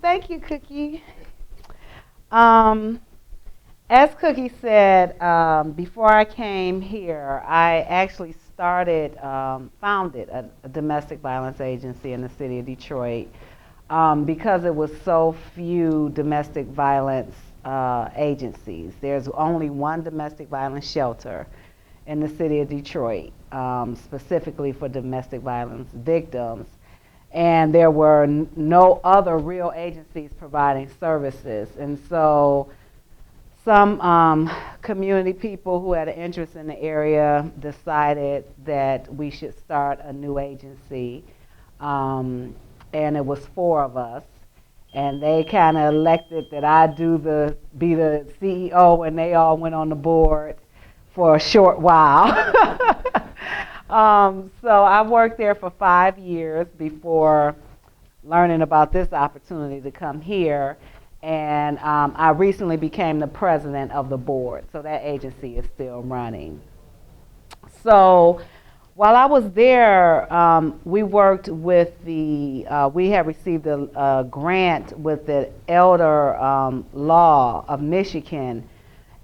Thank you, Cookie. Um, as Cookie said, before I came here, I actually founded a domestic violence agency in the city of Detroit because it was so few domestic violence agencies. There's only one domestic violence shelter in the city of Detroit, specifically for domestic violence victims. And there were no other real agencies providing services. And so some community people who had an interest in the area decided that we should start a new agency. And it was four of us. And they kind of elected that I be the CEO, and they all went on the board for a short while. So I worked there for 5 years before learning about this opportunity to come here. And I recently became the president of the board, so that agency is still running. So while I was there, we worked with we had received a grant with the elder law of Michigan,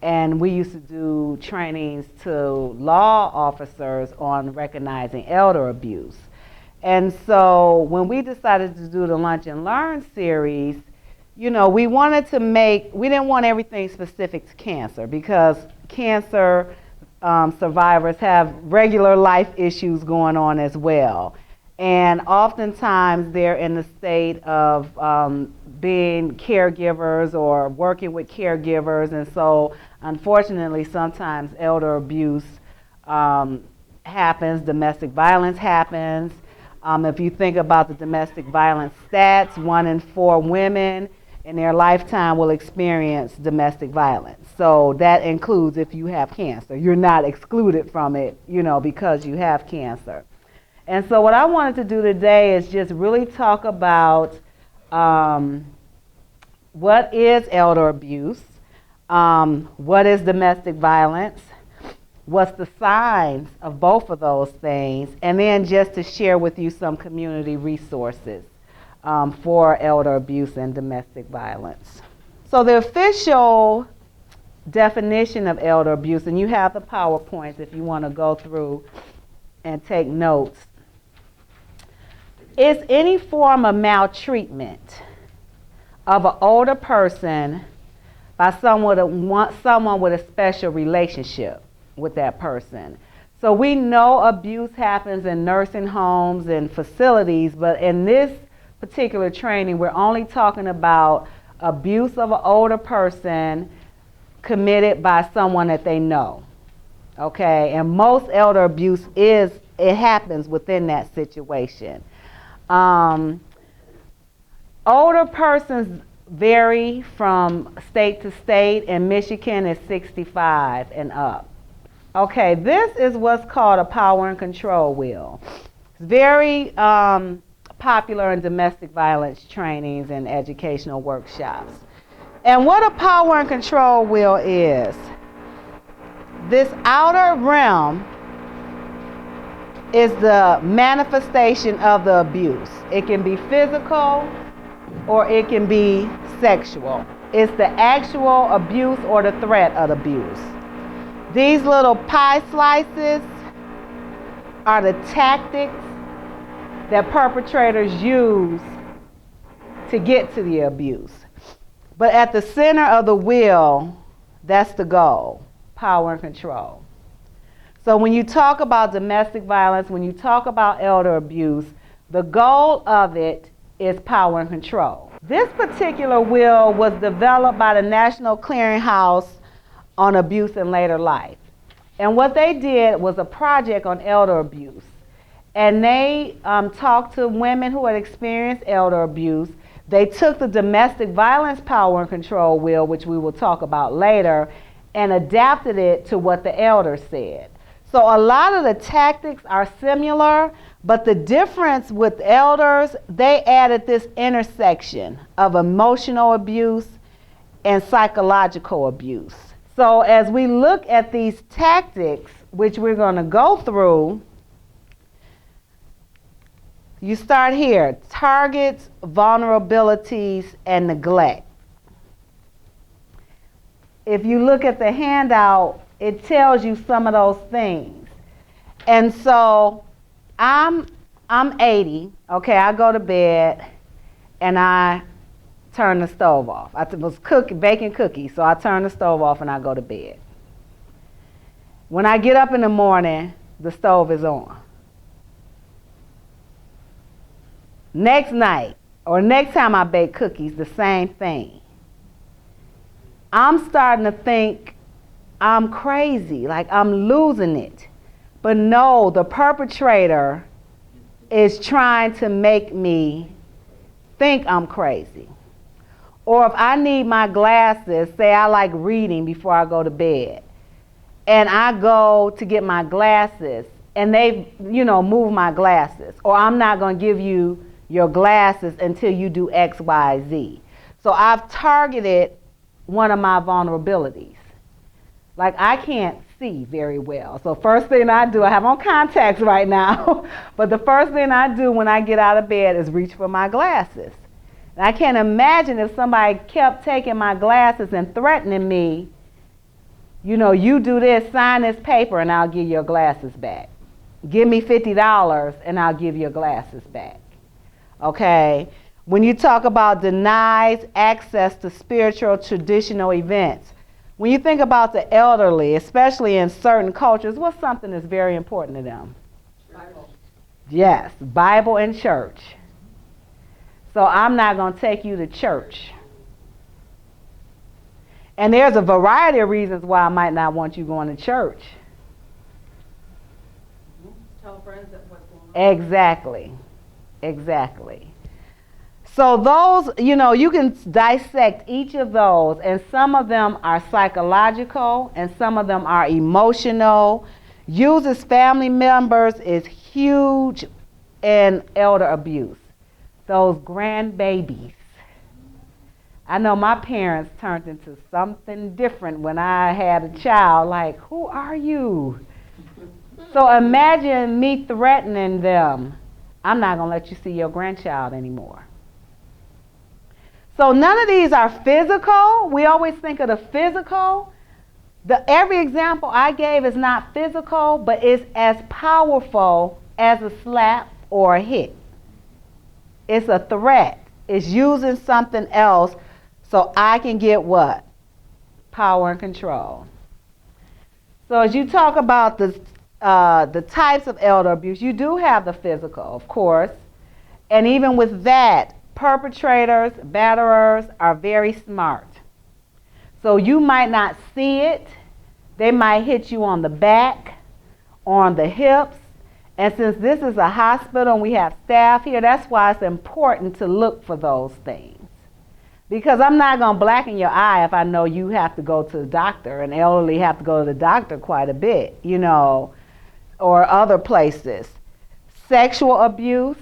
and we used to do trainings to law officers on recognizing elder abuse. And so when we decided to do the Lunch and Learn series, we didn't want everything specific to cancer, because cancer survivors have regular life issues going on as well. And oftentimes they're in the state of being caregivers or working with caregivers. And so unfortunately, sometimes elder abuse happens, domestic violence happens. If you think about the domestic violence stats, 1 in 4 women in their lifetime will experience domestic violence. So that includes if you have cancer. You're not excluded from it, because you have cancer. And so what I wanted to do today is just really talk about what is elder abuse, what is domestic violence, what's the signs of both of those things, and then just to share with you some community resources for elder abuse and domestic violence. So the official definition of elder abuse, and you have the PowerPoints if you want to go through and take notes, is any form of maltreatment of an older person by someone with a special relationship with that person. So we know abuse happens in nursing homes and facilities, but in this particular training, we're only talking about abuse of an older person committed by someone that they know. Okay, and most elder abuse happens within that situation. Older persons vary from state to state. In Michigan, it's 65 and up. Okay, this is what's called a power and control wheel. It's very popular in domestic violence trainings and educational workshops. And what a power and control wheel is, this outer realm is the manifestation of the abuse. It can be physical or it can be sexual. It's the actual abuse or the threat of abuse. These little pie slices are the tactics that perpetrators use to get to the abuse. But at the center of the wheel, that's the goal, power and control. So when you talk about domestic violence, when you talk about elder abuse, the goal of it is power and control. This particular wheel was developed by the National Clearinghouse on Abuse in Later Life. And what they did was a project on elder abuse. And they talked to women who had experienced elder abuse. They took the domestic violence power and control wheel, which we will talk about later, and adapted it to what the elders said. So a lot of the tactics are similar, but the difference with elders, they added this intersection of emotional abuse and psychological abuse. So as we look at these tactics, which we're going to go through, You start here. Targets, vulnerabilities, and neglect. If you look at the handout, it tells you some of those things. And so I'm 80. Okay, I go to bed and I turn the stove off. I was baking cookies, so I turn the stove off and I go to bed. When I get up in the morning, the stove is on. Next night, or next time I bake cookies, the same thing. I'm starting to think I'm crazy, like I'm losing it. But no, the perpetrator is trying to make me think I'm crazy. Or if I need my glasses, say I like reading before I go to bed, and I go to get my glasses, and they, move my glasses, or I'm not going to give you your glasses until you do X, Y, Z. So I've targeted one of my vulnerabilities. Like I can't see very well. So first thing I do, I have on contacts right now, but the first thing I do when I get out of bed is reach for my glasses. And I can't imagine if somebody kept taking my glasses and threatening me, you do this, sign this paper and I'll give your glasses back. Give me $50 and I'll give your glasses back. Okay? When you talk about denies access to spiritual traditional events, when you think about the elderly, especially in certain cultures, what's something that's very important to them? Bible. Yes, Bible and church. So I'm not going to take you to church. And there's a variety of reasons why I might not want you going to church. Tell friends that what's going on. Exactly. So those, you can dissect each of those, and some of them are psychological and some of them are emotional. Uses family members is huge in elder abuse. Those grandbabies. I know my parents turned into something different when I had a child. Like, who are you? So imagine me threatening them. I'm not going to let you see your grandchild anymore. So none of these are physical. We always think of the physical. Every example I gave is not physical, but it's as powerful as a slap or a hit. It's a threat. It's using something else so I can get what? Power and control. So as you talk about the types of elder abuse, you do have the physical, of course. And even with that, perpetrators, batterers are very smart. So you might not see it. They might hit you on the back or on the hips. And since this is a hospital and we have staff here, that's why it's important to look for those things. Because I'm not going to blacken your eye if I know you have to go to the doctor, and elderly have to go to the doctor quite a bit, or other places. Sexual abuse.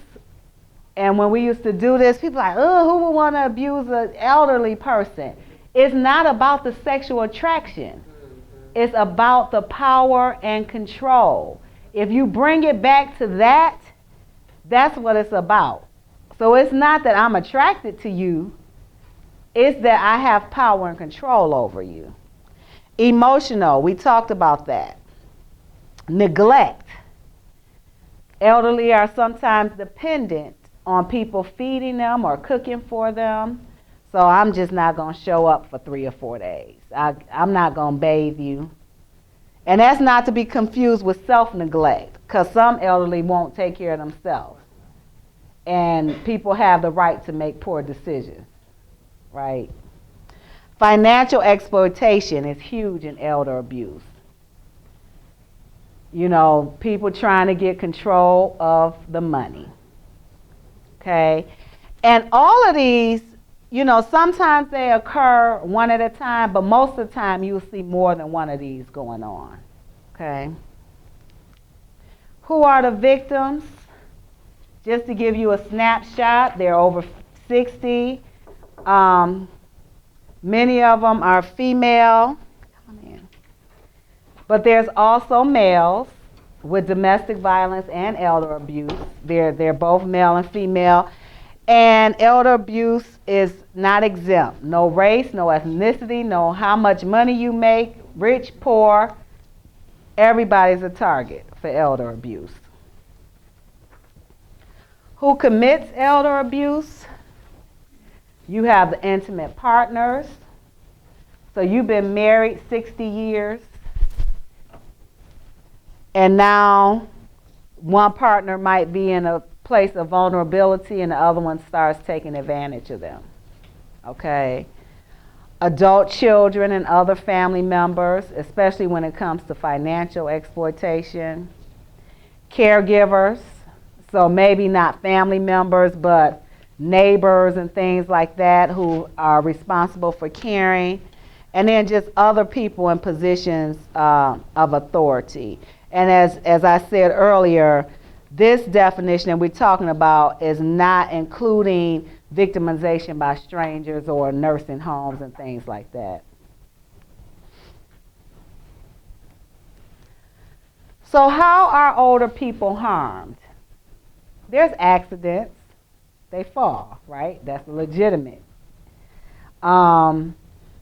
And when we used to do this, people are like, oh, who would want to abuse an elderly person? It's not about the sexual attraction. It's about the power and control. If you bring it back to that, that's what it's about. So it's not that I'm attracted to you. It's that I have power and control over you. Emotional, we talked about that. Neglect. Elderly are sometimes dependent on people feeding them or cooking for them. So I'm just not going to show up for 3 or 4 days. I'm not going to bathe you. And that's not to be confused with self-neglect, because some elderly won't take care of themselves. And people have the right to make poor decisions, right? Financial exploitation is huge in elder abuse. People trying to get control of the money. Okay? And all of these, sometimes they occur one at a time, but most of the time you'll see more than one of these going on. Okay? Who are the victims? Just to give you a snapshot, they're over 60. Many of them are female. But there's also males. with domestic violence and elder abuse. They're both male and female. And elder abuse is not exempt. No race, no ethnicity, no how much money you make, rich, poor. Everybody's a target for elder abuse. Who commits elder abuse? You have the intimate partners. So you've been married 60 years. And now one partner might be in a place of vulnerability and the other one starts taking advantage of them. Okay? Adult children and other family members, especially when it comes to financial exploitation. Caregivers, so maybe not family members, but neighbors and things like that who are responsible for caring. And then just other people in positions of authority. And as I said earlier, this definition that we're talking about is not including victimization by strangers or nursing homes and things like that. So how are older people harmed? There's accidents. They fall, right? That's legitimate. But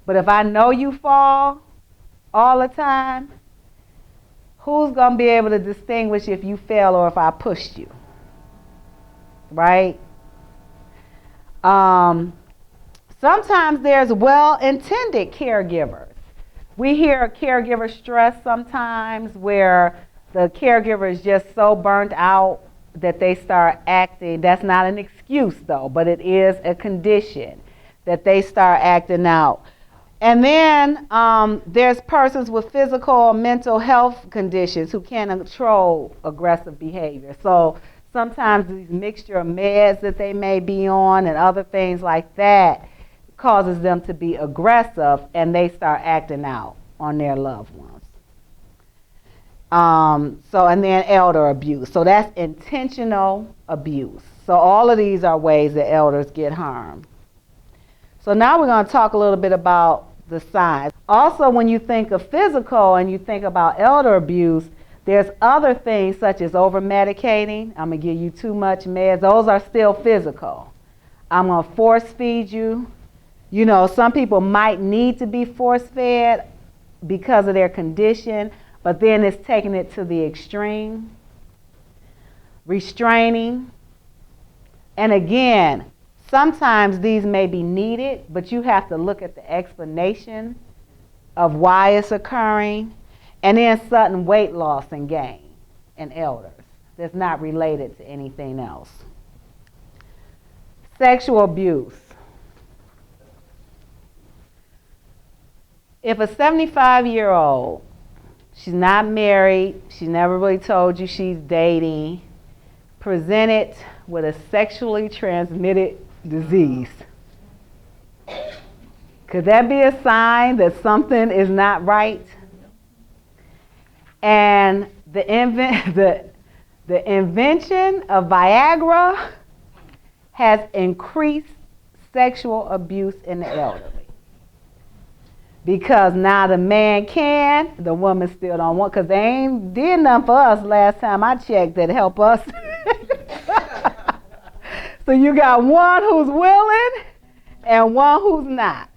if I know you fall all the time, who's going to be able to distinguish if you fell or if I pushed you? Right? Sometimes there's well-intended caregivers. We hear caregiver stress sometimes where the caregiver is just so burnt out that they start acting. That's not an excuse though, but it is a condition that they start acting out. And then there's persons with physical or mental health conditions who can't control aggressive behavior. So sometimes these mixture of meds that they may be on and other things like that causes them to be aggressive and they start acting out on their loved ones. And then elder abuse. So that's intentional abuse. So all of these are ways that elders get harmed. So now we're going to talk a little bit about the signs. Also, when you think of physical and you think about elder abuse, there's other things such as overmedicating. I'm going to give you too much meds. Those are still physical. I'm going to force feed you. You know, some people might need to be force fed because of their condition, but then it's taking it to the extreme. Restraining. And again, sometimes these may be needed, but you have to look at the explanation of why it's occurring. And then sudden weight loss and gain in elders that's not related to anything else. Sexual abuse. If a 75-year-old, she's not married, she never really told you she's dating, presented with a sexually transmitted disease, could that be a sign that something is not right? And the invention of Viagra has increased sexual abuse in the elderly. Because now the man can, the woman still don't want, because they ain't did nothing for us last time I checked that help us. So you got one who's willing and one who's not.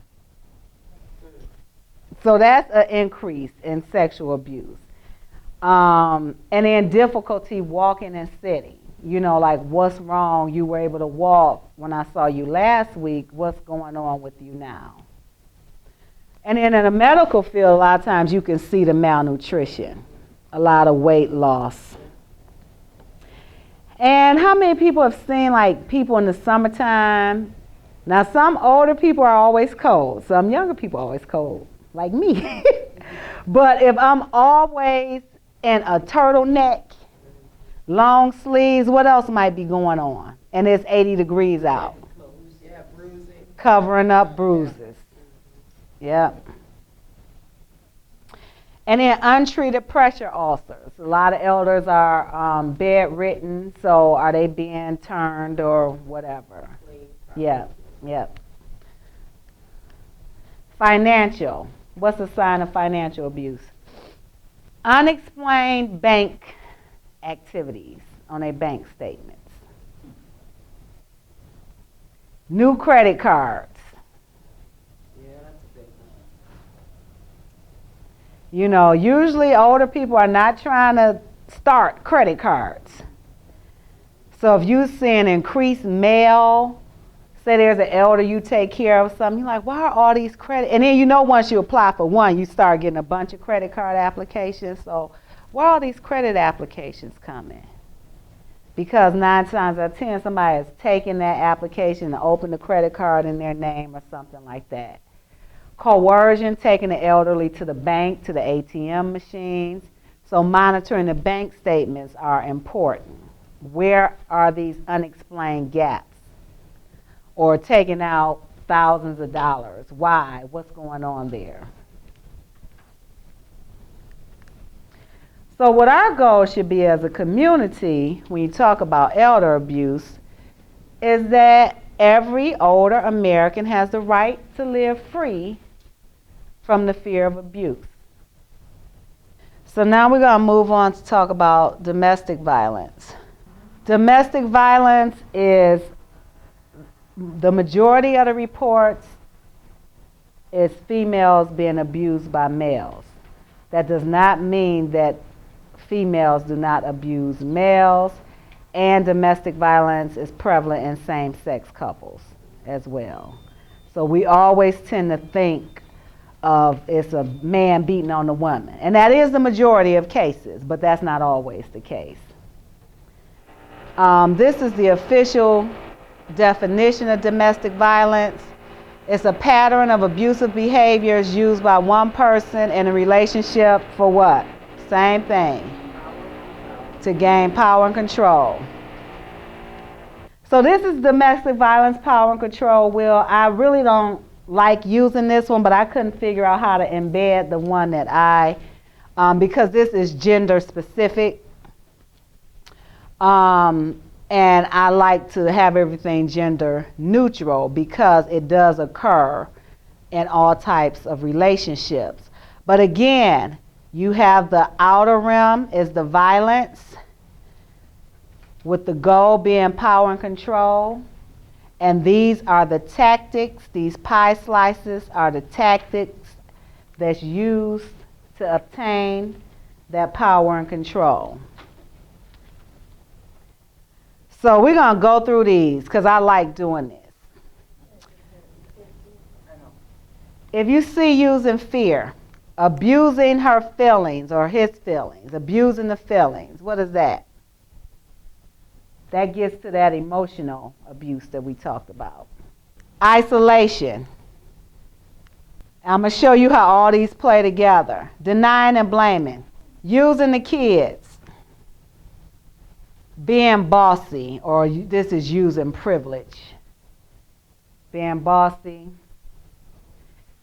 So that's an increase in sexual abuse. And then difficulty walking and sitting. You know, like what's wrong? You were able to walk when I saw you last week. What's going on with you now? And then in the medical field, a lot of times you can see the malnutrition, a lot of weight loss. And how many people have seen like people in the summertime? Now some older people are always cold. Some younger people are always cold, like me. But if I'm always in a turtleneck, long sleeves, what else might be going on? And it's 80 degrees out. Yeah, bruising. Covering up bruises. Yep. And then untreated pressure ulcers. A lot of elders are bedridden, so are they being turned or whatever? Yep, yep. Financial. What's a sign of financial abuse? Unexplained bank activities on their bank statements. New credit cards. Yeah, that's a big one. You know, usually older people are not trying to start credit cards. So if you see an increased mail, say there's an elder you take care of something, you're like, why are all these credit? And then you know once you apply for one, you start getting a bunch of credit card applications. So why are all these credit applications coming? Because 9 times out of 10, somebody is taking that application to open the credit card in their name or something like that. Coercion, taking the elderly to the bank, to the ATM machines. So monitoring the bank statements are important. Where are these unexplained gaps? Or taking out thousands of dollars. Why? What's going on there? So what our goal should be as a community, when you talk about elder abuse, is that every older American has the right to live free from the fear of abuse. So now we're going to move on to talk about domestic violence. Domestic violence is, the majority of the reports is females being abused by males. That does not mean that females do not abuse males, and domestic violence is prevalent in same-sex couples as well. So we always tend to think of it's a man beating on a woman. And that is the majority of cases, but that's not always the case. This is the official definition of domestic violence. It's a pattern of abusive behaviors used by one person in a relationship for what? Same thing. To gain power and control. So this is domestic violence, power and control. Will, I really don't like using this one, but I couldn't figure out how to embed the one that because this is gender specific. And I like to have everything gender neutral because it does occur in all types of relationships. But again, you have the outer rim is the violence, with the goal being power and control. And these are the tactics, these pie slices are the tactics that's used to obtain that power and control. So we're going to go through these because I like doing this. If you see using fear, abusing her feelings or his feelings, abusing the feelings, what is that? That gets to that emotional abuse that we talked about. Isolation. I'm going to show you how all these play together. Denying and blaming. Using the kids. Being bossy, or this is using privilege. Being bossy.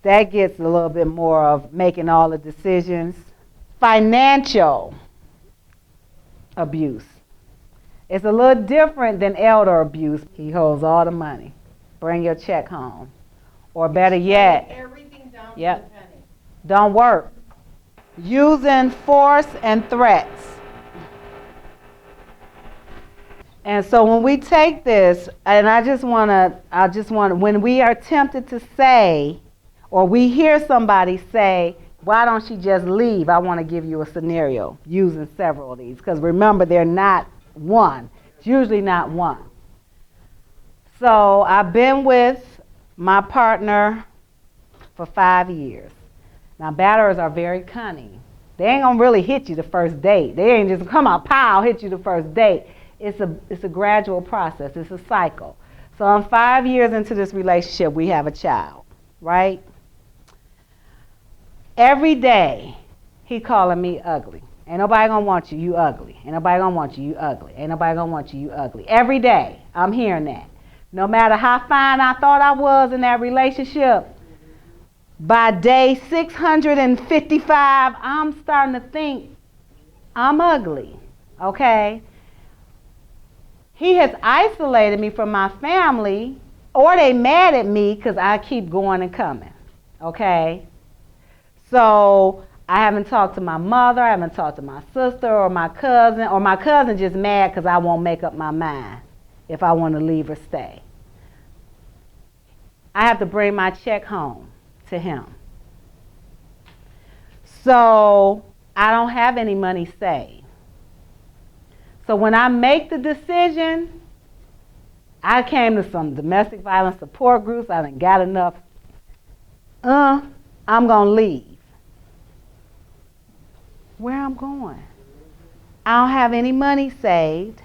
That gets a little bit more of making all the decisions. Financial abuse. It's a little different than elder abuse. He holds all the money. Bring your check home. Or better yet, Everything down to the yep, penny. don't work. Using force and threats. And so when we take this, and I just want to, when we are tempted to say, or we hear somebody say, why don't she just leave? I want to give you a scenario using several of these. Because remember, they're not one. It's usually not one. So I've been with my partner for 5 years. Now, batterers are very cunning. They ain't going to really hit you the first date. They ain't just come out, pow, hit you the first date. It's a gradual process. It's a cycle. So I'm 5 years into this relationship. We have a child, right? Every day, he calling me ugly. Ain't nobody gonna want you, you ugly. Ain't nobody gonna want you, you ugly. Ain't nobody gonna want you, you ugly. Every day, I'm hearing that. No matter how fine I thought I was in that relationship, by day 655, I'm starting to think I'm ugly, okay? He has isolated me from my family, or they mad at me because I keep going and coming, okay? So I haven't talked to my mother, I haven't talked to my sister or my cousin just mad because I won't make up my mind if I want to leave or stay. I have to bring my check home to him. So I don't have any money saved. So when I make the decision, I came to some domestic violence support groups. I done got enough. I'm going to leave. Where I'm going? I don't have any money saved.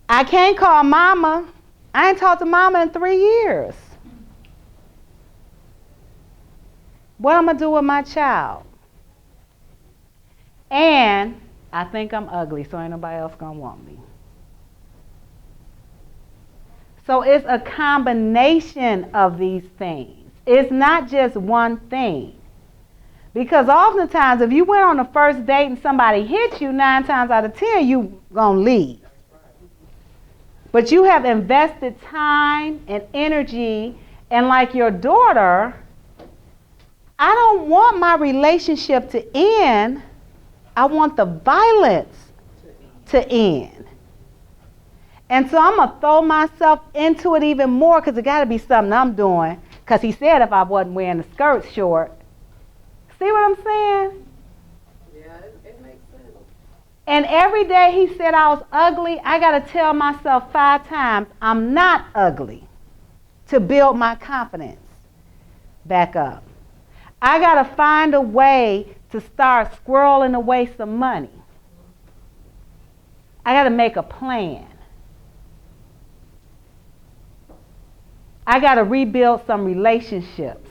I can't call mama. I ain't talked to mama in 3 years. What am I going to do with my child? And I think I'm ugly, so ain't nobody else going to want me. So it's a combination of these things. It's not just one thing. Because oftentimes, if you went on a first date and somebody hit you, 9 times out of 10, you going to leave. But you have invested time and energy, and like your daughter, I don't want my relationship to end. I want the violence to end. And so I'm going to throw myself into it even more because it got to be something I'm doing. Because he said if I wasn't wearing the skirt short. See what I'm saying? Yeah, it makes sense. And every day he said I was ugly, I got to tell myself 5 times I'm not ugly to build my confidence back up. I got to find a way to start squirreling away some money. I got to make a plan. I got to rebuild some relationships.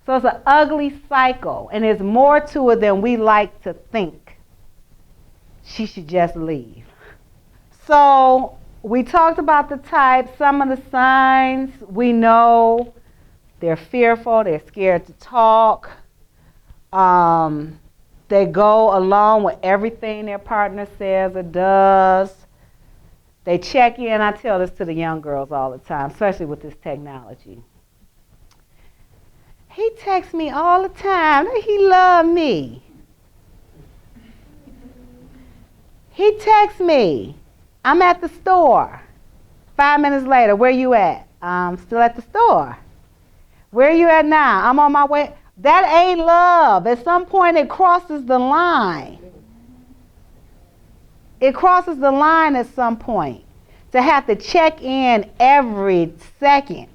So it's an ugly cycle, and there's more to it than we like to think. She should just leave. So we talked about the types, some of the signs. We know they're fearful, they're scared to talk. They go along with everything their partner says or does. They check in. I tell this to the young girls all the time, especially with this technology. He texts me all the time that he loves me. He texts me, I'm at the store. 5 minutes later, where you at? I'm still at the store. Where you at now? I'm on my way. That ain't love. At some point, it crosses the line. It crosses the line at some point to have to check in every second.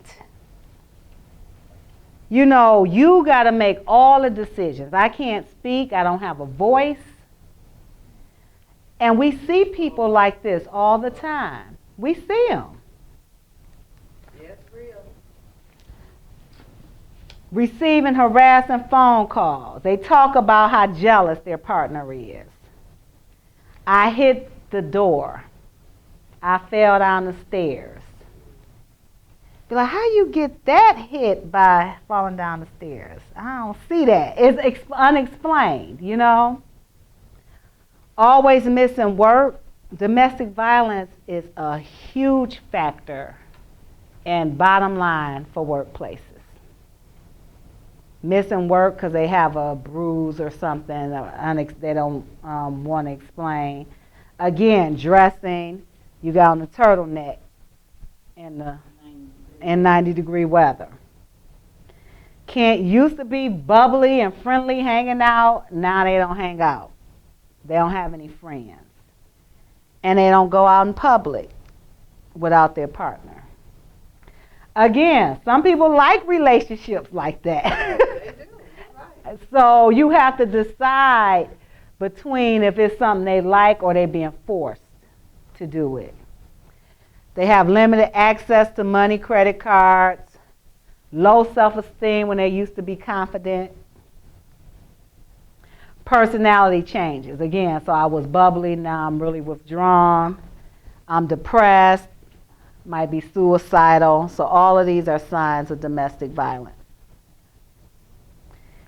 You know, you got to make all the decisions. I can't speak. I don't have a voice. And we see people like this all the time. We see them. Yeah, it's real. Receiving harassing phone calls. They talk about how jealous their partner is. I hit the door. I fell down the stairs. Be like, how you get that hit by falling down the stairs? I don't see that. It's unexplained, you know. Always missing work. Domestic violence is a huge factor and bottom line for workplaces. Missing work because they have a bruise or something they don't want to explain. Again, dressing. You got on the turtleneck in 90-degree weather. Used to be bubbly and friendly hanging out. Now they don't hang out. They don't have any friends. And they don't go out in public without their partner. Again, some people like relationships like that. They do. Right. So you have to decide between if it's something they like or they're being forced to do it. They have limited access to money, credit cards, low self-esteem when they used to be confident. Personality changes. Again, so I was bubbly, now I'm really withdrawn. I'm depressed, might be suicidal. So all of these are signs of domestic violence.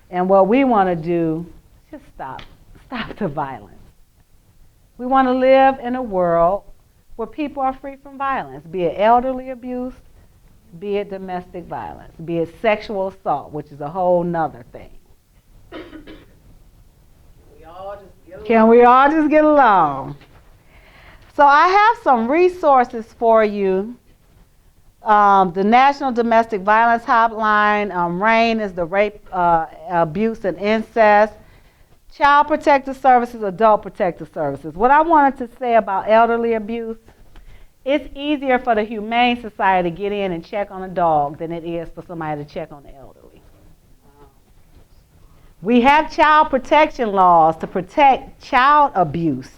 And what we want to do is just stop the violence. We want to live in a world where people are free from violence, be it elderly abuse, be it domestic violence, be it sexual assault, which is a whole nother thing. We all just get along. Can we all just get along? So I have some resources for you. The National Domestic Violence Hotline, RAIN is the Rape, Abuse, and Incest. Child Protective Services, Adult Protective Services. What I wanted to say about elderly abuse, it's easier for the Humane Society to get in and check on a dog than it is for somebody to check on the elderly. We have child protection laws to protect child abuse.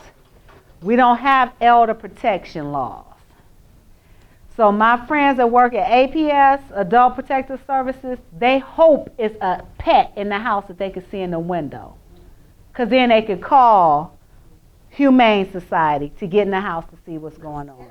We don't have elder protection laws. So my friends that work at APS, Adult Protective Services, they hope it's a pet in the house that they can see in the window. Because then they could call Humane Society to get in the house to see what's going on.